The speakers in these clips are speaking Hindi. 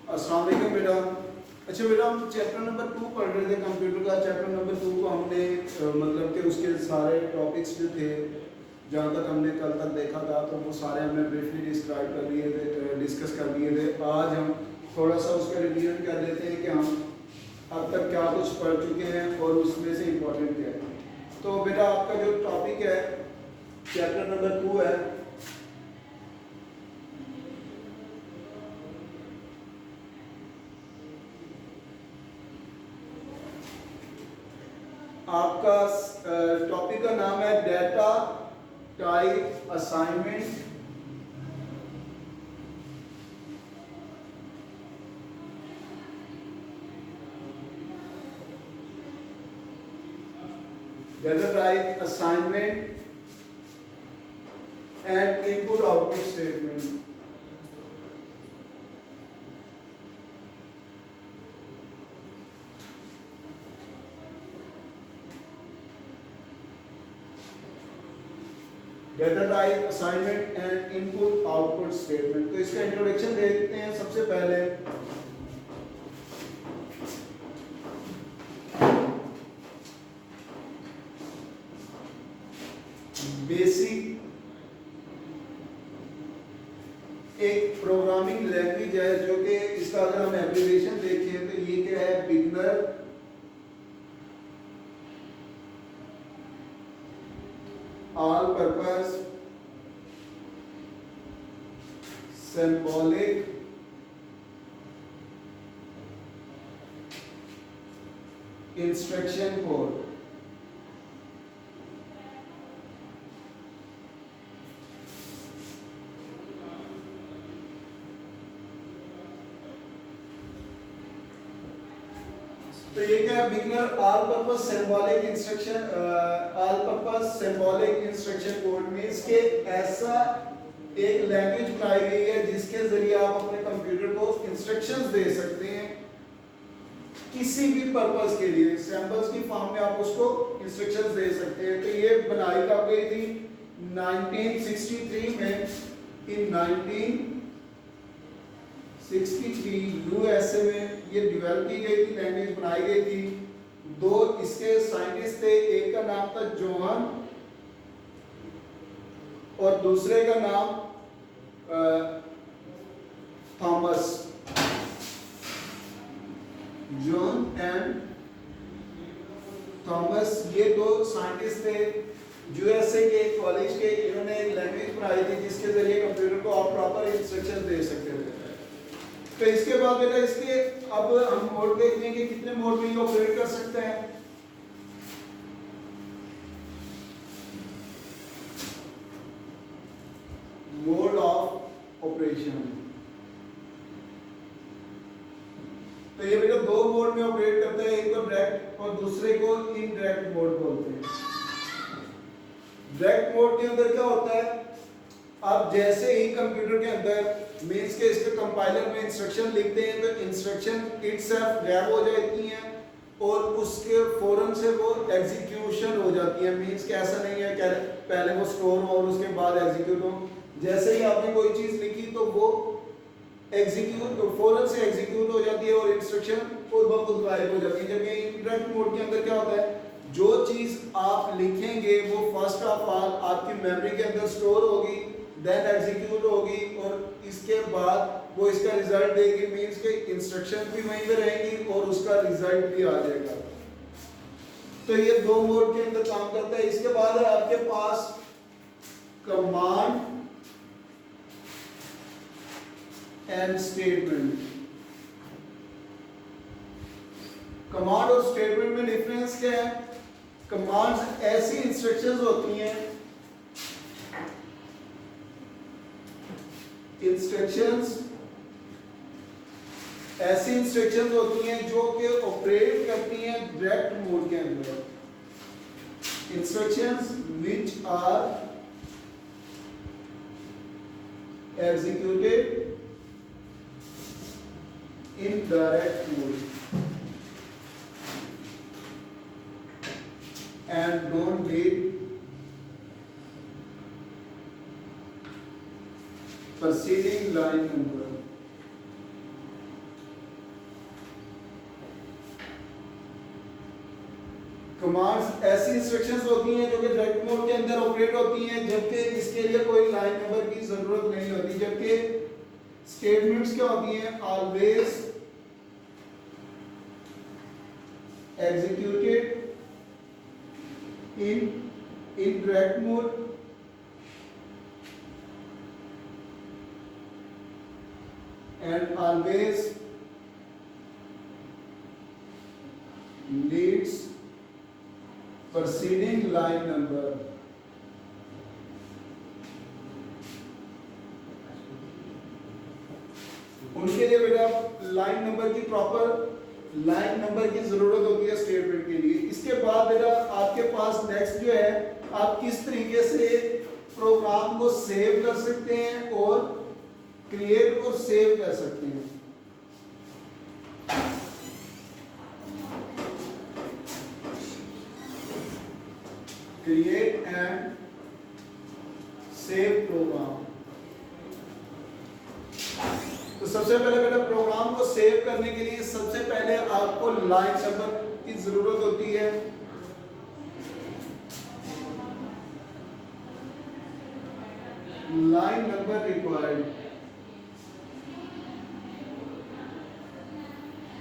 अस्सलाम वालेकुम बेटा। अच्छा बेटा, हम चैप्टर नंबर 2 पढ़ रहे थे कंप्यूटर का। चैप्टर नंबर 2 को हमने मतलब कि उसके सारे टॉपिक्स जो थे, जहाँ तक हमने कल तक देखा था, तो वो सारे हमने ब्रीफली डिस्क्राइब कर लिए थे, डिस्कस कर लिए थे। आज हम थोड़ा सा उसका रिवीजन कर लेते हैं कि हम अब तक क्या कुछ पढ़ चुके हैं और उसमें से इम्पोर्टेंट क्या है। तो बेटा, आपका जो टॉपिक है चैप्टर नंबर 2 है, आपका टॉपिक का नाम है data type assignment. Data type assignment and input output statement. Data type assignment and input output statement. तो इसका इंट्रोडक्शन देखते हैं। सबसे पहले बेसिक एक प्रोग्रामिंग लैंग्वेज है, जो कि इसका अगर हम एब्रिविएशन देखें तो ये क्या है, beginner all purpose symbolic instruction code. तो ये क्या है, beginner all purpose symbolic instruction, all purpose symbolic instruction code means के ऐसा एक लैंग्वेज बनाई गई है जिसके जरिए आप अपने कंप्यूटर को इंस्ट्रक्शंस दे सकते हैं किसी भी पर्पस के लिए। सैंपल्स की फॉर्म में आप उसको इंस्ट्रक्शंस दे सकते हैं। तो ये बनाई कब गई थी, 1963 में। इन 1963 यूएसए में ये डेवलप की गई थी, लैंग्वेज बनाई गई थी। दो इसके साइंटिस्ट थे, एक का नाम था जोहन और दूसरे का नाम थॉमस। जॉन एंड थॉमस, ये दो साइंटिस्ट थे यूएसए के कॉलेज के। इन्होंने एक लैंग्वेज बनाई थी जिसके जरिए कंप्यूटर को आप प्रॉपर इंस्ट्रक्शन दे सकते थे। तो इसके बाद बेटा, इसके अब हम मोड देखते हैं कि कितने मोड में ये ऑपरेट कर सकते हैं। मोड ऑफ ऑपरेशन, तो ये बेटा दो मोड में ऑपरेट करता है, एक को डायरेक्ट और दूसरे को इनडायरेक्ट मोड बोलते हैं। डायरेक्ट मोड के अंदर क्या होता है, आप जैसे ही कंप्यूटर के अंदर मींस के इसके कंपाइलर में इंस्ट्रक्शन लिखते हैं तो इंस्ट्रक्शन इटसेल्फ रैप हो जाती हैं और उसके फौरन से वो एग्जीक्यूशन हो जाती है। मींस के ऐसा नहीं है कि पहले वो स्टोर हो और उसके बाद एग्जीक्यूट हो। जैसे ही आपने कोई चीज लिखी तो वो एग्जीक्यूट फौरन से एग्जीक्यूट हो जाती है और इंस्ट्रक्शन खुद ब खुद गायब हो जाती है। जबकि इंटरैक्ट मोड के अंदर क्या होता है, जो चीज आप लिखेंगे वो फर्स्ट ऑफ ऑल आपकी मेमोरी के अंदर स्टोर होगी, देन एग्जीक्यूट होगी और इसके बाद वो इसका रिजल्ट देगी। मींस के इंस्ट्रक्शन भी वहीं पे रहेंगी और उसका रिजल्ट भी आ जाएगा। तो ये दो मोड के अंदर काम करता है। इसके बाद है आपके पास कमांड एंड स्टेटमेंट। कमांड और स्टेटमेंट में डिफरेंस क्या है, कमांड्स ऐसी इंस्ट्रक्शंस होती हैं, इंस्ट्रक्शंस ऐसी इंस्ट्रक्शंस होती हैं जो कि ऑपरेट करती हैं डायरेक्ट मोड के अंदर। Instructions which are executed in direct mode and don't need preceding line number। Commands ऐसी इंस्ट्रक्शंस होती हैं जो कि डायरेक्ट मोड के अंदर ऑपरेट होती हैं, जबकि इसके लिए कोई लाइन नंबर की जरूरत नहीं होती। जबकि स्टेटमेंट्स क्या होती हैं, always executed in direct mode and always leads preceding line number। उनके लिए बेटा लाइन नंबर की प्रॉपर लाइन नंबर की जरूरत होती है स्टेटमेंट के लिए। इसके बाद बेटा आपके पास नेक्स्ट जो है, आप किस तरीके से प्रोग्राम को सेव कर सकते हैं और क्रिएट और सेव कर सकते हैं। Create and save program. तो सबसे पहले बेटा प्रोग्राम को सेव करने के लिए सबसे पहले आपको लाइन नंबर की जरूरत होती है। Line number required,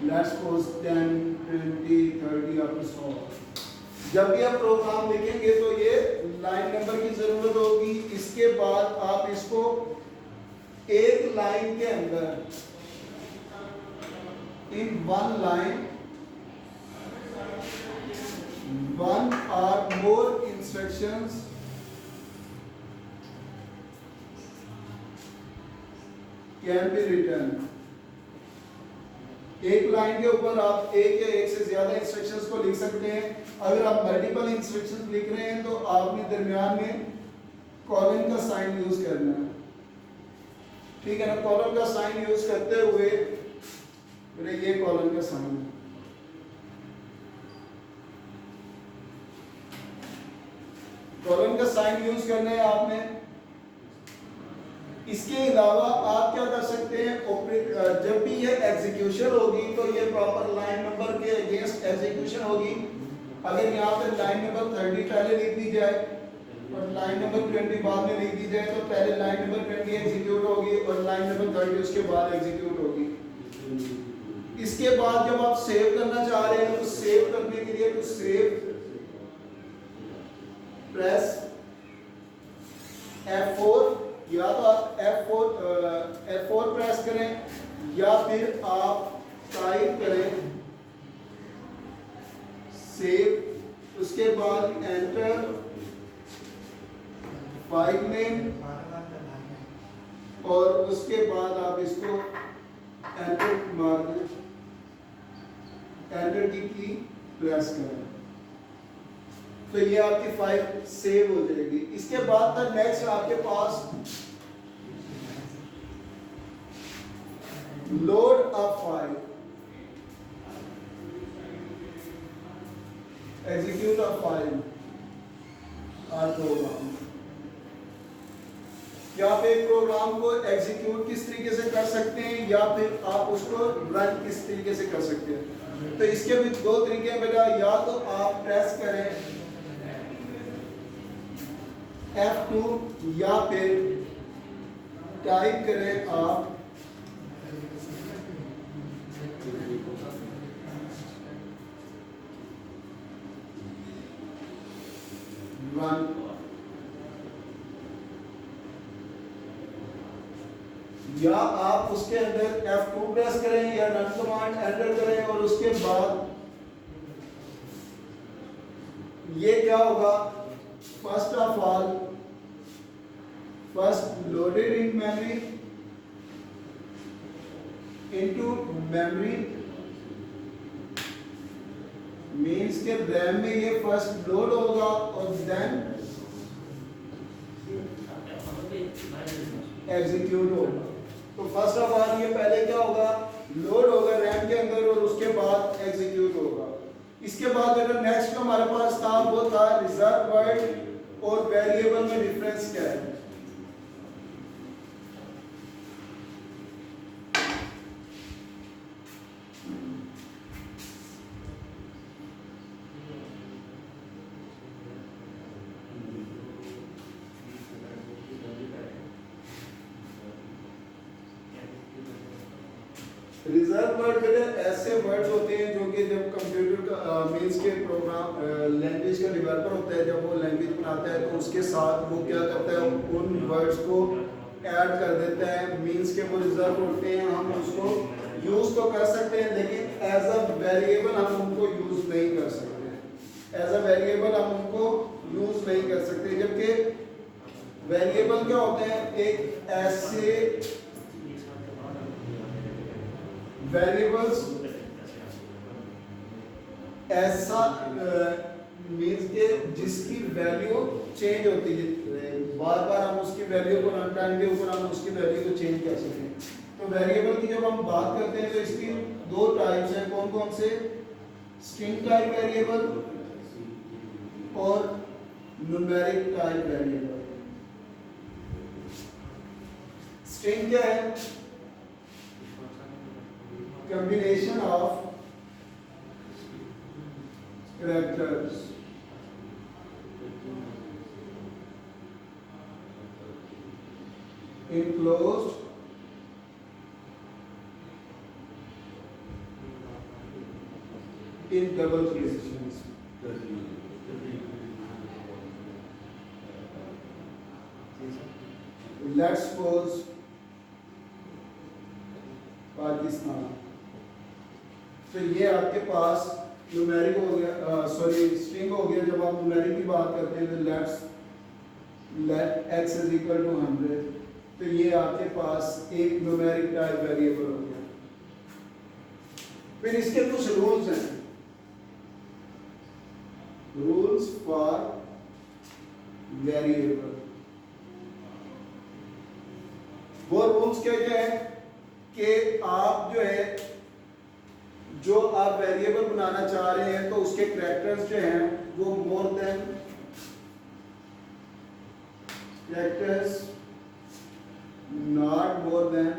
let's suppose 10, 20, 30 up to 100। जब भी आप प्रोग्राम लिखेंगे तो ये लाइन नंबर की जरूरत होगी। इसके बाद आप इसको एक लाइन के अंदर, इन वन लाइन, वन और मोर इंस्ट्रक्शंस कैन बी रिटन। एक लाइन के ऊपर आप एक या एक से ज्यादा इंस्ट्रक्शंस को लिख सकते हैं। अगर आप मल्टीपल इंस्ट्रक्शंस लिख रहे हैं तो आपने दरमियान में कॉलन का साइन यूज करना है, ठीक है ना। कॉलन का साइन यूज करते हुए ये कॉलन का साइन, कॉलन का साइन यूज करना है आपने। इसके अलावा आप क्या कर सकते हैं, जब भी ये एग्जीक्यूशन होगी तो ये प्रॉपर लाइन नंबर के अगेंस्ट एग्जीक्यूशन होगी। अगर यहाँ पे लाइन नंबर 30 पहले लिख दी जाए और लाइन नंबर 20 बाद में लिख दी जाए तो पहले लाइन नंबर 20 एग्जीक्यूट होगी और लाइन नंबर 30 उसके बाद एग्जीक्यूट होगी। इसके बाद जब आप सेव करना चाह रहे हैं तो सेव करने के लिए तो सेव प्रेस F4, या तो आप F4 प्रेस करें या फिर आप टाइप करें सेव, उसके बाद एंटर, फाइल नेम और उसके बाद आप इसको एंटर मार दें, एंटर की प्रेस करें तो ये आपकी फाइल सेव हो जाएगी। इसके बाद तक नेक्स्ट आपके पास load a file, execute a file और प्रोग्राम। या फिर प्रोग्राम को एग्जीक्यूट किस तरीके से कर सकते हैं या फिर आप उसको रन किस तरीके से कर सकते हैं। तो इसके भी दो तरीके हैं बेटा, या तो आप प्रेस करें F2 या फिर टाइप करें आप रन, या आप उसके अंदर F2 प्रेस करें या रन कमांड एंटर करें और उसके बाद ये क्या होगा, first of all first loaded in memory into memory means के रैम में ये फर्स्ट लोड होगा और देन एग्जीक्यूट होगा। तो फर्स्ट ऑफ ऑल ये पहले क्या होगा, लोड होगा रैम के अंदर और उसके बाद एग्जीक्यूट होगा। इसके बाद अगर नेक्स्ट हमारे पास था वो था रिजर्व वर्ड और वेरिएबल में डिफरेंस क्या है। रिजर्व वर्ड बेटा ऐसे वर्ड्स होते हैं जो कि जब कंप्यूटर का मींस के प्रोग्राम लैंग्वेज का डेवलपर होता है, जब वो लैंग्वेज बनाता है तो उसके साथ वो क्या करता है, उन वर्ड्स को ऐड कर देता है, मींस के वो रिजर्व होते हैं। हम उसको यूज तो कर सकते हैं लेकिन एज अ वेरिएबल हम उनको यूज नहीं कर सकते। एज अ वेरिएबल हम उनको यूज नहीं कर सकते, जबकि वेरिएबल क्या होते हैं, एक ऐसे वेरिएबल्स ऐसा मींस के जिसकी वैल्यू चेंज होती है, बार बार हम उसकी वैल्यू को रन टाइम के ऊपर हम उसकी वैल्यू को चेंज कर सकते हैं। तो वेरिएबल की जब हम बात करते हैं तो इसकी दो टाइप्स हैं, कौन कौन से, स्ट्रिंग टाइप वेरिएबल और न्यूमेरिक टाइप वेरिएबल। स्ट्रिंग क्या है, combination of characters enclosed in double quotations. Let's suppose Pakistan, तो ये आपके पास न्यूमेरिक हो गया, सॉरी स्ट्रिंग हो गया। जब आप न्यूमेरिक की बात करते हैं तो let x is equal to 100, तो ये आपके पास एक न्यूमेरिक टाइप वेरिएबल हो गया। फिर इसके कुछ रूल्स हैं, रूल्स फॉर वेरिएबल। वो रूल्स क्या क्या है कि आप जो आप वेरिएबल बनाना चाह रहे हैं तो उसके कैरेक्टर्स जो हैं वो more than characters not more than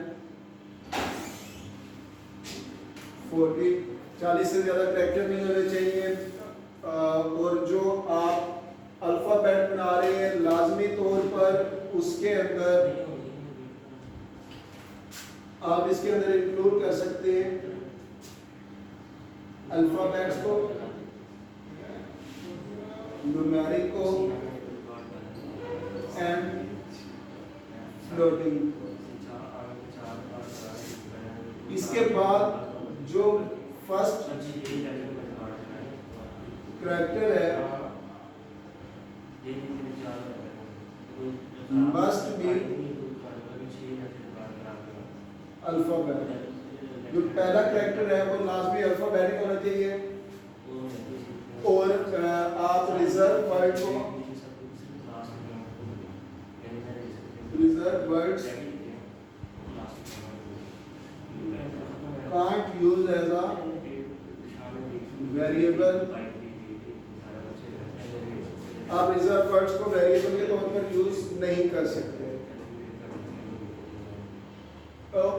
40 से ज्यादा कैरेक्टर नहीं होने चाहिए। और जो आप अल्फाबेट बना रहे हैं लाजमी तौर पर उसके अंदर आप इसके अंदर इंक्लूड कर सकते हैं अल्फाबेट्स को, न्यूमेरिक को एंड फ्लोटिंग। इसके बाद जो फर्स्ट कैरेक्टर है मस्ट बी अल्फाबेट। जो पहला कैरेक्टर है वो लाजमी अल्फाबेटिक होना चाहिए। और आप रिजर्व वर्ड को reserve words can't use as a variable। आप रिजर्व वर्ड्स को वेरिएबल के तौर पर यूज नहीं कर सकते।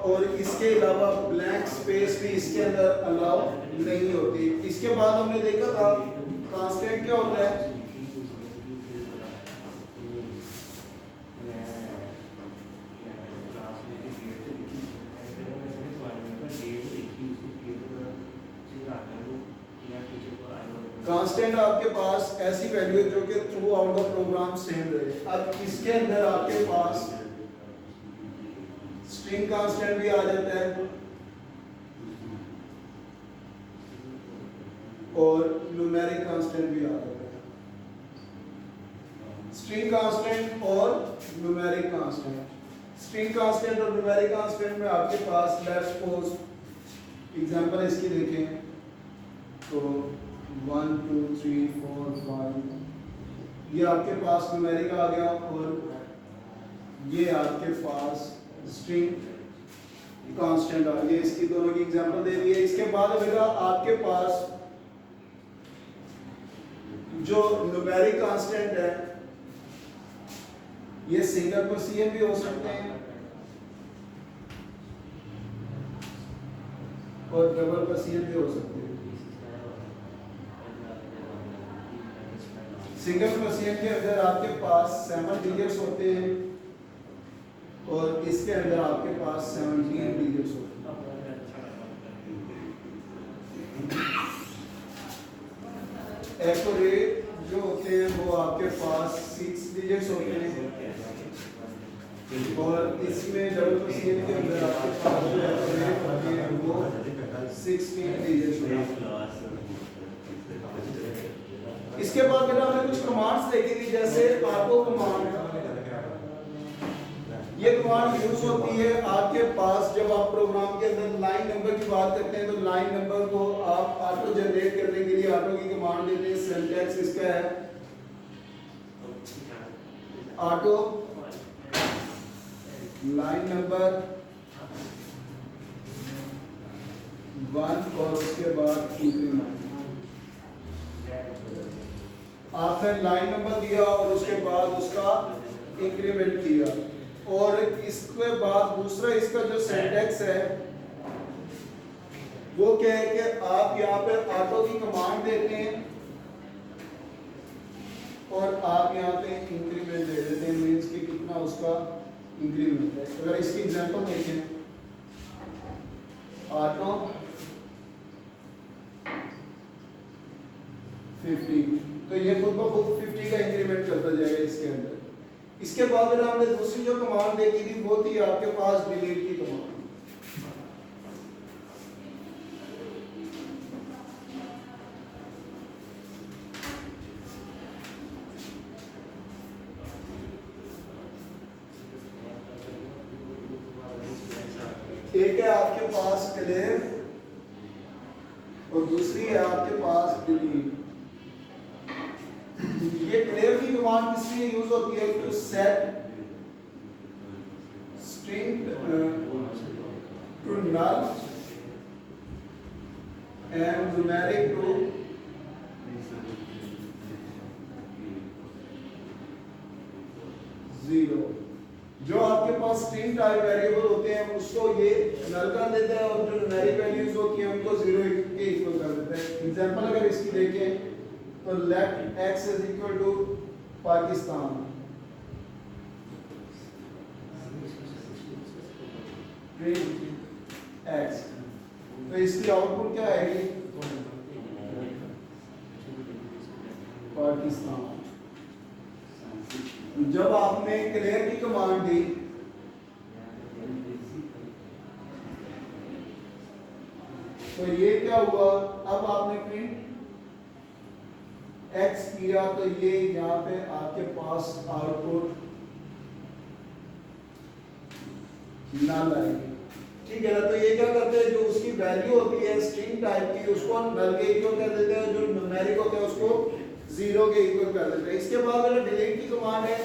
और इसके अलावा ब्लैंक स्पेस भी इसके अंदर अलाउ नहीं होती। इसके बाद हमने देखा था कांस्टेंट क्या होता है, कांस्टेंट आपके पास ऐसी वैल्यू जो कि throughout the program same रहे। अब इसके अंदर आपके पास स्ट्रिंग कांस्टेंट भी आ जाता है और न्यूमेरिक कांस्टेंट भी आ जाता है। स्ट्रिंग कांस्टेंट और न्यूमेरिक कांस्टेंट, स्ट्रिंग कांस्टेंट और न्यूमेरिक कांस्टेंट में आपके पास लेट्स सपोज एग्जांपल इसकी देखें तो 1 2 3 4 5 ये आपके पास न्यूमेरिक आ गया और ये आपके पास स्ट्रिंग कांस्टेंट आ गया। इसकी दोनों की एग्जांपल दे दी है। इसके बाद अगर आपके पास जो न्यूमेरिक कांस्टेंट है ये सिंगल पर्सियन भी हो सकते हैं और डबल पर्सियन भी हो सकते हैं। सिंगल पर्सियन के अंदर आपके पास 7 डिजिट्स होते हैं और इसके अंदर आपके पास 17 डिजिट्स होते हैं। एक्यूरेट जो होते हैं वो आपके पास 6 डिजिट्स होते हैं और इसमें डबल मशीन के अंदर आपके पास जो एक्यूरेट होते हैं वो 16 डिजिट्स होते हैं। इसके बाद फिर हमने कुछ कमांड्स देखी थी, जैसे आर्को कमांड। ये कमांड यूज होती है आपके पास जब आप प्रोग्राम के अंदर लाइन नंबर की बात करते हैं, तो लाइन नंबर को आप ऑटो जनरेट करने के लिए ऑटो की कमांड देते हैं। सिंटैक्स इसका है ऑटो लाइन नंबर 1 और उसके बाद इंक्रीमेंट। आपने लाइन नंबर दिया और उसके बाद उसका इंक्रीमेंट किया, और इसके बाद दूसरा इसका जो सिंटैक्स है वो क्या है कि आप यहाँ पे ऑटो की कमांड देते हैं और आप यहाँ पे इंक्रीमेंट दे देते हैं, मींस कि कितना उसका इंक्रीमेंट है। अगर इसकी एग्जांपल देखें, ऑटो 50, तो ये खुद ब खुद 50 का इंक्रीमेंट करता जाएगा इसके अंदर। इसके बाद में हमने दूसरी जो कमांड देखी थी वो थी आपके पास डिलीट की कमांड। एक है आपके पास क्लियर और दूसरी है आपके पास डिलीट। ये क्लियर की कमांड किस लिए यूज होती है? To set string to null and numeric to zero. जो आपके पास स्ट्रिंग टाइप वेरिएबल होते हैं उसको ये नल कर देता है और जो न्यूमेरिक वैल्यूज होती हैं उनको जीरो के इक्वल कर देता है। एग्जांपल अगर इसकी देखें तो let x is equal to Pakistan, print x, तो इसकी आउटपुट क्या आएगी? पाकिस्तान। जब आपने क्लियर की कमांड दी तो ये क्या हुआ? अब आपने प्रिंट x किया तो ये यहाँ पे आपके पास आउटपुट नल आएगी। ठीक है ना? तो ये क्या करते हैं, जो उसकी वैल्यू होती है स्ट्रिंग टाइप की उसको नल के इक्वल कर देते हैं, जो न्यूमेरिक होते हैं उसको जीरो के इक्वल कर देते हैं। इसके बाद वाला डिलीट की कमांड है।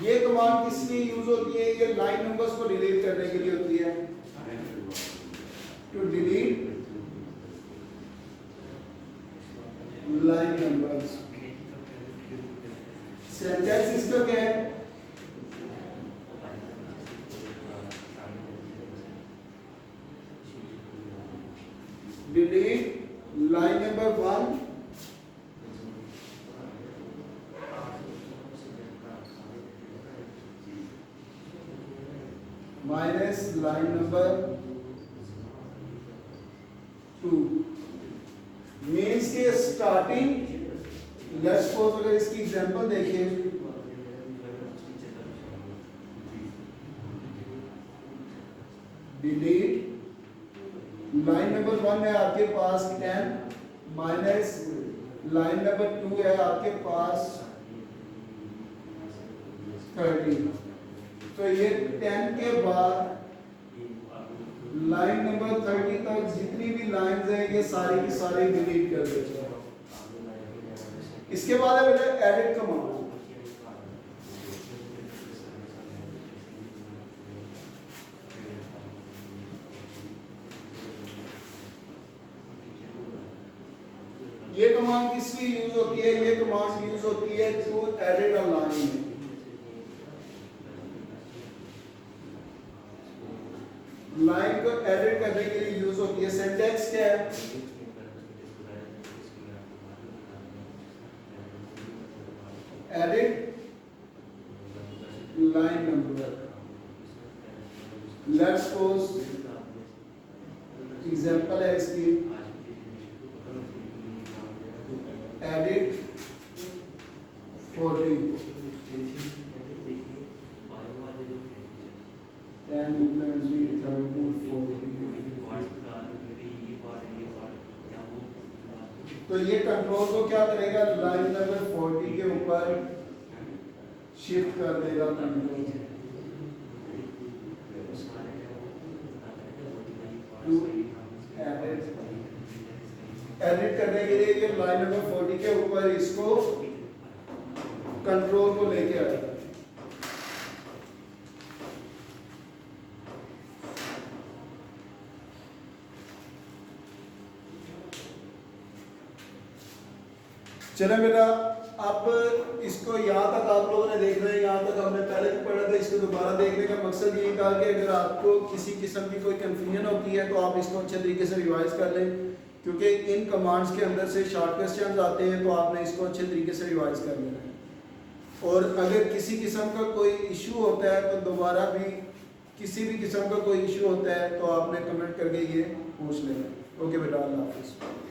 ये कमांड किस लिए यूज होती है? ये लाइन नंबर्स को डिलीट करने के लिए होती है। To delete line numbers. Syntax इसका क्या है? Delete line number 1 minus line number 2। Means के स्टार्टिंग, लेट्स सपोज अगर इसकी एग्जांपल देखें, डिलीट लाइन नंबर 1 है आपके पास 10 माइनस लाइन नंबर 2 है आपके पास 30। तो ये 10 के बाद लाइन नंबर 30 तक जितनी भी लाइंस हैं ये सारी की सारी डिलीट कर देते हैं। इसके बाद है बेटा एडिट कमांड। ये कमांड किस लिए यूज होती है? ये कमांड यूज होती है to edit a line. Line को एडिट करने के लिए यूज होती है। सिंटैक्स क्या है? Edit line number. Let's suppose example है इसकी एडिट 40 10 implements 30 तो ये कंट्रोल को क्या करेगा, लाइन नंबर 40 के ऊपर शिफ्ट कर देगा कंट्रोल टू एडिट करने के लिए ये लाइन नंबर 40 के ऊपर इसको कंट्रोल को लेके आएगा। चले बेटा, अब इसको यहाँ तक आप लोगों ने देख रहे हैं, यहाँ तक हमने पहले भी पढ़ा था। इसको दोबारा देखने का मकसद यही था कि अगर आपको किसी किस्म की कोई कंफ्यूजन होती है तो आप इसको अच्छे तरीके से रिवाइज कर लें, क्योंकि इन कमांड्स के अंदर से शॉर्ट क्वेश्चंस आते हैं तो आपने इसको अच्छे तरीके से रिवाइज कर लेना है। और अगर किसी किस्म का कोई इशू होता है तो दोबारा भी किसी भी किस्म का कोई इशू होता है तो आपने कमेंट करके ये पूछ लेना। ओके बेटा, अल्लाह हाफिज़।